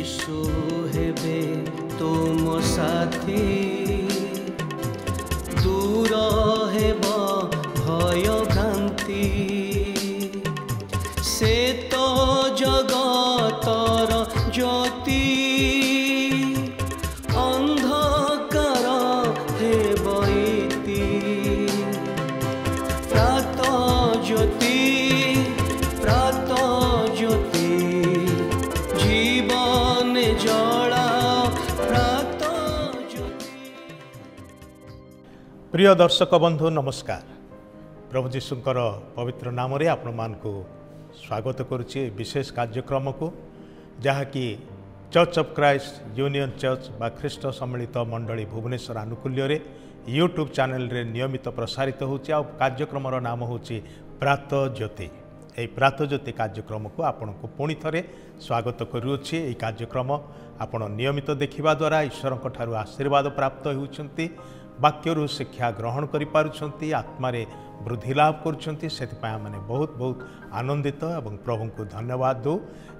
यीशु हेबे तुम साथी दूर हेब भय भ्रांति से तो जगतर ज्योति अंधकार हेब इति प्रात ज्योति जीवन जला प्रात ज्योति। प्रिय दर्शक बंधु नमस्कार। प्रभु जीशुंकर पवित्र नाम रे आपण मानकु स्वागत करुच्ची विशेष कार्यक्रम को जहाँकि church of Christ union church बा ख्रीष्ट सम्मिलित मंडली भुवनेश्वर आनुकूल्य रे यूट्यूब चैनल रे नियमित प्रसारित होची आ कार्यक्रम नाम होची प्रात ज्योति। यही प्रात ज्योति कार्यक्रम को आपण को पुणी थे स्वागत करुच्ची। यही कार्यक्रम आपण नियमित देखिबा द्वारा ईश्वर ठारू आशीर्वाद प्राप्त होउछंती, वाक्यरू शिक्षा ग्रहण करि पारुछंती, आत्मारे वृद्धि लाभ करुछंती। सेतिपाय माने बहुत बहुत आनंदित एवं प्रभु को धन्यवाद दो।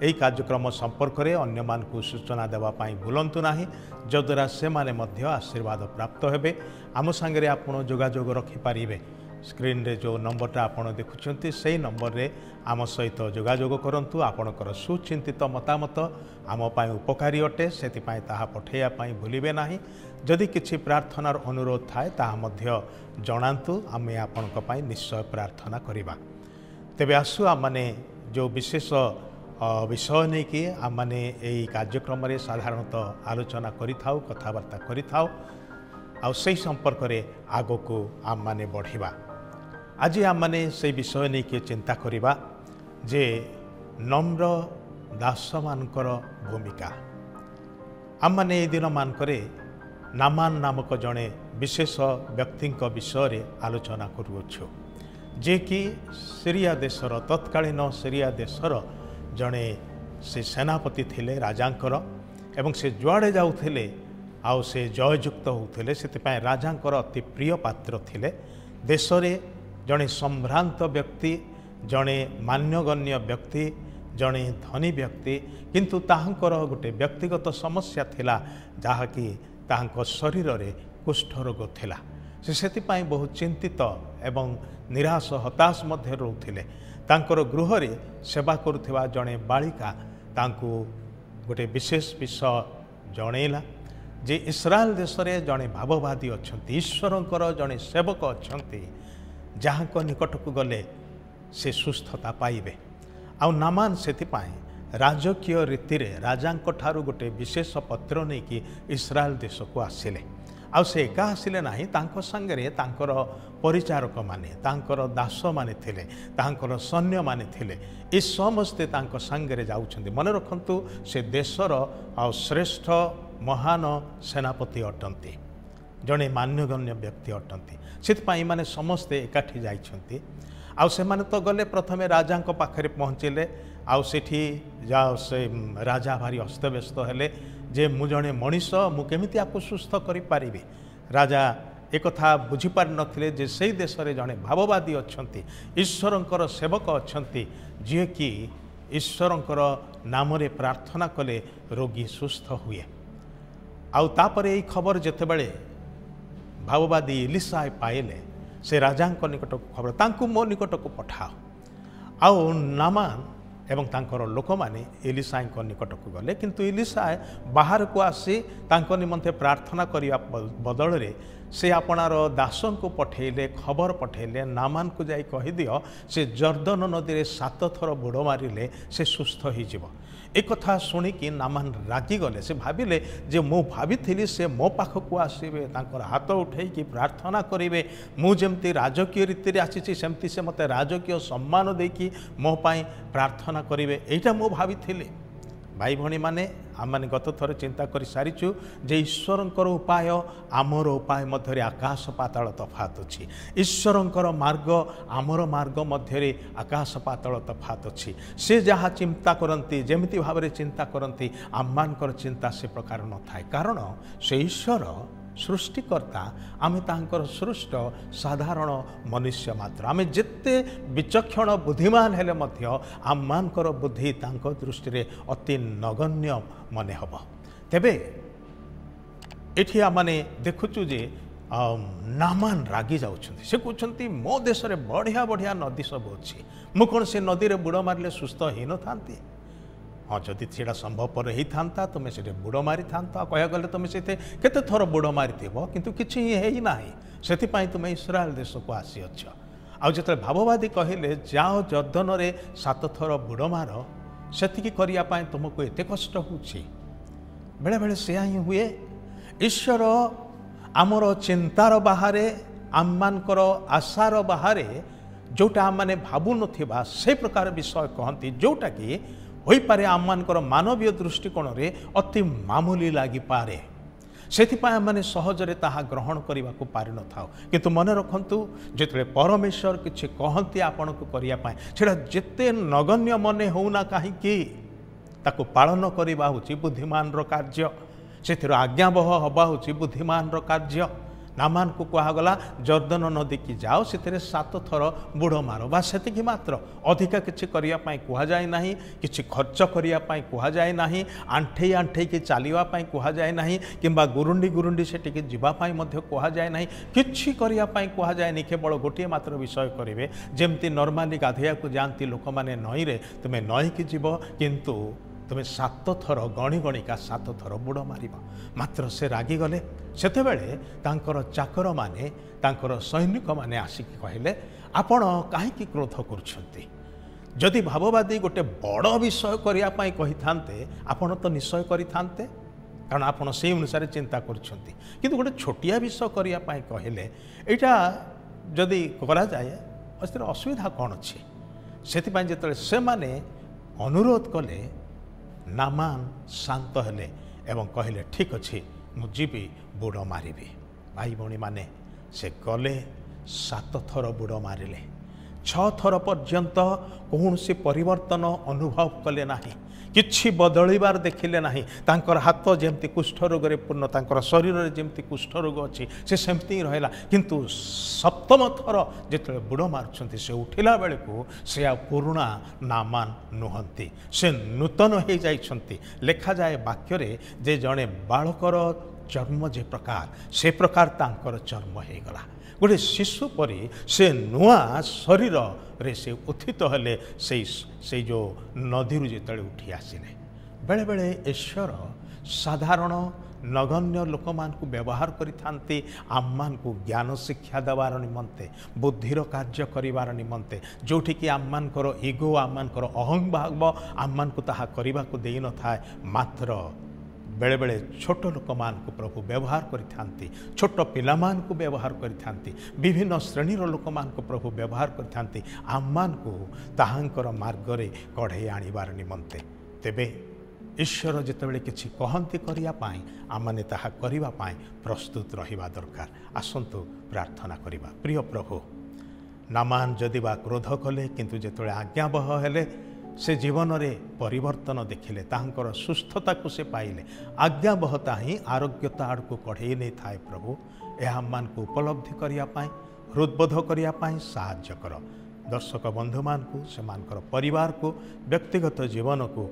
यही कार्यक्रम संपर्क में अन्य मान को सूचना देवा पाई भूलंतु नाही, जद्वारा से माने मध्य आशीर्वाद प्राप्त हेबे। आम सांगे आपण जोगाजोग रखि पारिबे। स्क्रीन रे जो नंबरटा आपण देखुछंती सेही नंबर रे आम सहित जोगाजोग करंतु। आपणकर सुचिंतित मतामत आम पाई उपकारी अटे, सेतिपाई ताहा पठेया पाई भूलिबे नाही। जदि किछि प्रार्थनार अनुरोध थाए ताहा मध्य जणांतु, आमे आपणक पाई निश्चय प्रार्थना करिबा। तेबे आसु आमने जो विशेष विषय नहीं कि आमने एही कार्यक्रम रे साधारणतः आलोचना करिथाउ, कथावार्ता करिथाउ आ सेही संपर्क रे आगो को आम माने बढ़िबा। आज आम माने से विषय नहीं कि चिंता करिबा जे नम्र दास मानकर भूमिका। आम माने ए दिन मानकरे नामान नामक जड़े विशेष व्यक्ति विषय रे आलोचना करुअछु, जे कि सीरिया देशर तत्कालीन सीरिया देशर जड़े से सेनापति थिले राजांकर, एवं से जुआड़े जाउथिले आउ से जययुक्त होते से राजांकर अति प्रिय पात्र थिले। देश रे जड़े संभ्रांत व्यक्ति, जड़े मान्यगण्य व्यक्ति, जड़े धनी व्यक्ति, किंतु ताहांकर गोटे व्यक्तिगत समस्या थिला जहाँकि ताहांक शरीर रे कुष्ठ रोग थिला। से बहुत चिंतित एवं निराश हताश मध्य रोथिले। तांकर गृह रे सेवा करुथिबा जड़े बालिका तांकु गोटे विशेष विषय जणैला जे इस्राएल देश रे जड़े भाववादी अच्छी, ईश्वरंकर जड़े सेवक अच्छा जहाँ निकट को गले से सुस्थता पाइबे। आउ नामान से राजकीय रीति रे राजांक ठारू गोटे विशेष पत्र नहीं कि इस्राएल देश को आसिले। आउ से एका आसिले नाही, तांको संगे तांकर परिचारक माने, तांकर दास माने थिले, तांकर सैन्य माने थिले। ए समस्ते तांको संगे जाउछन्ति। मन रखंतु से देशर आ श्रेष्ठ महान सेनापति अटंती, जड़े मान्यगण्य व्यक्ति अटंती। से माने समस्ते एकाठी जाइछन्ति। आउ से माने तो गले प्रथमे राजा पाखरे पहुँचले। आउ सेठी जाओ से राजा भारी अस्तव्यस्त हेले जे मु जड़े मनीष मु केमिति आपको सुस्थ करि पारिबे। राजा एक कथा बुझी पारि नथिले जे सेही देश रे जड़े भाववादी अछंती, ईश्वरंकर सेवक अछंती, जे कि ईश्वरंकर नाम रे प्रार्थना कले रोगी सुस्थ हुए। आउ तापर यही खबर जेतेबेले भाववादी इलिशा पाइले, से राजांक निकट को खबर तांकु मो निकट को पठाओ। आउ नामान एवं तांकर लोक माने इलिशा निकट को गले, किंतु इलिशा बाहर को आसी तांको निमंते प्रार्थना करिया बदल रे से आपणार दासन को पठेले, खबर पठेले नामान को जाई कहि दियो से जर्दन नदी रे 7 थर बुड़ मारिले से सुस्थ हो जिवो। एक कथा शुणिकी नामान रागी गले। से भाविले जे मु भाभी से मो पाखक आसबे, तांकर हाथ उठेकी प्रार्थना करेंगे, मुझे राजकीय रीति आसी सेमती से मत राजकीय सम्मान देकी मो पाई प्रार्थना करेंगे, यहीटा मु भाभी। भाई भणी मैंने आम मैंने गत थर चिंता कर सारीचु जे ईश्वरंकर उपाय आमर उपाय मध्य आकाश पाताल तफात अच्छी। ईश्वरंकर मार्ग आमर मार्ग मध्य आकाश पाताल तफात अच्छी। से जहाँ चिंता करती जमिति भाव में चिंता करती आममानकर चिंता से प्रकार न थाए, कारण से ईश्वर सृष्टिकर्ता आमे तांकर सृष्ट साधारण मनुष्य मात्र। आमे जिते विचक्षण बुद्धिमान हेले मध्य आममानकर बुद्धि तांकर दृष्टि रे अति नगण्य ମନେ ହେବ। ତେବେ ଏଠି ଆମମାନେ ଦେଖୁଛୁ ଯେ ନାମାନ ରାଗି ଯାଉଛନ୍ତି। ସେ କହୁଛନ୍ତି ମୋ ଦେଶରେ ବଢ଼ିଆ ବଢ଼ିଆ ନଦୀ ସବୁ ଅଛି, ମୁଁ କ'ଣ ସେ ନଦୀରେ ବୁଡ଼ ମାରିଲେ ସୁସ୍ଥ ହେଇନଥାନ୍ତି? ହଁ, ଯଦି ସେଇଟା ସମ୍ଭବପର ହେଇଥାନ୍ତା ତୁମେ ସେଠି ବୁଡ଼ ମାରିଥାନ୍ତ। କହିବାକୁ ଗଲେ ତୁମେ ସେଇଠି କେତେ ଥର ବୁଡ଼ ମାରିଥିବ, କିନ୍ତୁ କିଛି ହେଇନାହିଁ। ସେଥିପାଇଁ ତୁମେ ଇସ୍ରାଏଲ ଦେଶକୁ ଆସିଅଛ। ଆଉ ଯେତେବେଳେ ଭାବବାଦୀ କହିଲେ ଯାଅ ଜର୍ଦ୍ଦନରେ 7 ଥର ବୁଡ଼ ମାର, ସେତିକି କରିବା ପାଇଁ ତୁମକୁ ଏତେ କଷ୍ଟ ହେଉଛି। ବେଳେବେଳେ ସେୟା ହିଁ ହୁଏ। ଈଶ୍ୱର ଆମର ଚିନ୍ତାର ବାହାରେ, ଆମମାନଙ୍କର ଆଶାର ବାହାରେ ଯେଉଁଟା ଆମମାନେ ଭାବୁନଥିବା ସେ ପ୍ରକାର ବିଷୟ କହନ୍ତି, ଯେଉଁଟାକି ହୋଇପାରେ ଆମମାନଙ୍କର ମାନବୀୟ ଦୃଷ୍ଟିକୋଣରେ ଅତି ମାମୁଲି ଲାଗିପାରେ। ସେଥିପାଇଁ ଆମମାନେ ସହଜରେ ତାହା ଗ୍ରହଣ କରିବାକୁ ପାରିନଥାଉ। କିନ୍ତୁ ମନେ ରଖନ୍ତୁ, ଯେତେବେଳେ ପରମେଶ୍ୱର କିଛି କହନ୍ତି ଆପଣଙ୍କୁ କରିବା ପାଇଁ, ସେଇଟା ଯେତେ ନଗଣ୍ୟ ମନେ ହେଉନା କାହିଁକି, ତାକୁ ପାଳନ କରିବା ହେଉଛି ବୁଦ୍ଧିମାନର କାର୍ଯ୍ୟ। ସେଥିରୁ ଆଜ୍ଞାବହ ହେବା ହେଉଛି ବୁଦ୍ଧିମାନର କାର୍ଯ୍ୟ। ନାମାନକୁ କୁହାଗଲା ଜର୍ଦ୍ଦନ ନଦୀକି ଯାଅ, ସେଥିରେ 7 ଥର ବୁଡ଼ ମାର, ବା ସେତିକି ମାତ୍ର। ଅଧିକା କିଛି କରିବା ପାଇଁ କୁହାଯାଏ ନାହିଁ, କିଛି ଖର୍ଚ୍ଚ କରିବା ପାଇଁ କୁହାଯାଏ ନାହିଁ, ଆଣ୍ଠେଇ ଆଣ୍ଠେଇକି ଚାଲିବା ପାଇଁ କୁହାଯାଏ ନାହିଁ, କିମ୍ବା ଗୁରୁଣ୍ଡି ସେଠିକି ଯିବା ପାଇଁ ମଧ୍ୟ କୁହାଯାଏ ନାହିଁ। କିଛି କରିବା ପାଇଁ କୁହାଯାଏନି। କେବଳ ଗୋଟିଏ ମାତ୍ର ବିଷୟ କରିବେ, ଯେମିତି ନର୍ମାଲି ଗାଧୋଇବାକୁ ଯାଆନ୍ତି ଲୋକମାନେ ନଈରେ, ତୁମେ ନଈକି ଯିବ, କିନ୍ତୁ ତୁମେ 7 ଥର ଗଣିକା 7 ଥର ବୁଡ଼ ମାରିବ। ମାତ୍ର ସେ ରାଗିଗଲେ। ସେତେବେଳେ ତାଙ୍କର ଚାକରମାନେ, ତାଙ୍କର ସୈନିକମାନେ ଆସିକି କହିଲେ, ଆପଣ କାହିଁକି କ୍ରୋଧ କରୁଛନ୍ତି? ଯଦି ଭାବବାଦୀ ଗୋଟେ ବଡ଼ ବିଷୟ କରିବା ପାଇଁ କହିଥାନ୍ତେ, ଆପଣ ତ ନିଶ୍ଚୟ କରିଥାନ୍ତେ, କାରଣ ଆପଣ ସେଇ ଅନୁସାରେ ଚିନ୍ତା କରୁଛନ୍ତି। କିନ୍ତୁ ଗୋଟେ ଛୋଟିଆ ବିଷୟ କରିବା ପାଇଁ କହିଲେ, ଏଇଟା ଯଦି କରାଯାଏ ସେଥିରେ ଅସୁବିଧା କ'ଣ ଅଛି? ସେଥିପାଇଁ ଯେତେବେଳେ ସେମାନେ ଅନୁରୋଧ କଲେ, ନାମାନ ଶାନ୍ତ ହେଲେ ଏବଂ କହିଲେ, ଠିକ୍ ଅଛି, ମୁଁ ଯିବି, ବୁଡ଼ ମାରିବି। ଭାଇ ଭଉଣୀମାନେ, ସେ ଗଲେ, 7 ଥର ବୁଡ଼ ମାରିଲେ। 6 ଥର ପର୍ଯ୍ୟନ୍ତ କୌଣସି ପରିବର୍ତ୍ତନ ଅନୁଭବ କଲେ ନାହିଁ, କିଛି ବଦଳିବାର ଦେଖିଲେ ନାହିଁ। ତାଙ୍କର ହାତ ଯେମିତି କୁଷ୍ଠରୋଗରେ ପୂର୍ଣ୍ଣ, ତାଙ୍କର ଶରୀରରେ ଯେମିତି କୁଷ୍ଠରୋଗ ଅଛି, ସେ ସେମିତି ହିଁ ରହିଲା। କିନ୍ତୁ 7ମ ଥର ଯେତେବେଳେ ବୁଡ଼ ମାରୁଛନ୍ତି, ସେ ଉଠିଲା ବେଳକୁ ସେ ଆଉ ପୁରୁଣା ନାମାନ ନୁହନ୍ତି, ସେ ନୂତନ ହେଇଯାଇଛନ୍ତି। ଲେଖାଯାଏ ବାକ୍ୟରେ ଯେ ଜଣେ ବାଳକର ଚର୍ମ ଯେ ପ୍ରକାର, ସେ ପ୍ରକାର ତାଙ୍କର ଚର୍ମ ହେଇଗଲା। ଗୋଟେ ଶିଶୁ ପରି ସେ ନୂଆ ଶରୀରରେ ସେ ଉତ୍ଥିତ ହେଲେ, ସେଇ ଯେଉଁ ନଦୀରୁ ଯେତେବେଳେ ଉଠି ଆସିଲେ। ବେଳେବେଳେ ଈଶ୍ୱର ସାଧାରଣ ନଗଣ୍ୟ ଲୋକମାନଙ୍କୁ ବ୍ୟବହାର କରିଥାନ୍ତି ଆମମାନଙ୍କୁ ଜ୍ଞାନ ଶିକ୍ଷା ଦେବାର ନିମନ୍ତେ, ବୁଦ୍ଧିର କାର୍ଯ୍ୟ କରିବାର ନିମନ୍ତେ। ଯେଉଁଠିକି ଆମମାନଙ୍କର ଇଗୋ, ଆମମାନଙ୍କର ଅହଂଭାବ ଆମମାନଙ୍କୁ ତାହା କରିବାକୁ ଦେଇନଥାଏ। ମାତ୍ର ବେଳେବେଳେ ଛୋଟ ଲୋକମାନଙ୍କୁ ପ୍ରଭୁ ବ୍ୟବହାର କରିଥାନ୍ତି, ଛୋଟ ପିଲାମାନଙ୍କୁ ବ୍ୟବହାର କରିଥାନ୍ତି, ବିଭିନ୍ନ ଶ୍ରେଣୀର ଲୋକମାନଙ୍କୁ ପ୍ରଭୁ ବ୍ୟବହାର କରିଥାନ୍ତି ଆମମାନଙ୍କୁ ତାହାଙ୍କର ମାର୍ଗରେ କଢ଼େଇ ଆଣିବାର ନିମନ୍ତେ। ତେବେ ଈଶ୍ୱର ଯେତେବେଳେ କିଛି କହନ୍ତି କରିବା ପାଇଁ, ଆମମାନେ ତାହା କରିବା ପାଇଁ ପ୍ରସ୍ତୁତ ରହିବା ଦରକାର। ଆସନ୍ତୁ ପ୍ରାର୍ଥନା କରିବା। ପ୍ରିୟ ପ୍ରଭୁ, ନାମାନ ଯଦି ବା କ୍ରୋଧ କଲେ, କିନ୍ତୁ ଯେତେବେଳେ ଆଜ୍ଞାବହ ହେଲେ, ସେ ଜୀବନରେ ପରିବର୍ତ୍ତନ ଦେଖିଲେ, ତାହାଙ୍କର ସୁସ୍ଥତାକୁ ସେ ପାଇଲେ। ଆଜ୍ଞାବହତା ହିଁ ଆରୋଗ୍ୟତା ଆଡ଼କୁ କଢ଼େଇ ନେଇଥାଏ। ପ୍ରଭୁ, ଏହା ଆମମାନଙ୍କୁ ଉପଲବ୍ଧି କରିବା ପାଇଁ, ହୃଦବୋଧ କରିବା ପାଇଁ ସାହାଯ୍ୟ କର। ଦର୍ଶକ ବନ୍ଧୁମାନଙ୍କୁ, ସେମାନଙ୍କର ପରିବାରକୁ, ବ୍ୟକ୍ତିଗତ ଜୀବନକୁ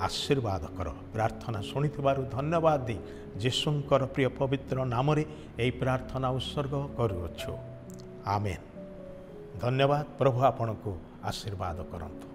ଆଶୀର୍ବାଦ କର। ପ୍ରାର୍ଥନା ଶୁଣିଥିବାରୁ ଧନ୍ୟବାଦ ଦେଇ ଯୀଶୁଙ୍କର ପ୍ରିୟ ପବିତ୍ର ନାମରେ ଏହି ପ୍ରାର୍ଥନା ଉତ୍ସର୍ଗ କରୁଅଛୁ। ଆମେନ୍। ଧନ୍ୟବାଦ। ପ୍ରଭୁ ଆପଣଙ୍କୁ ଆଶୀର୍ବାଦ କରନ୍ତୁ।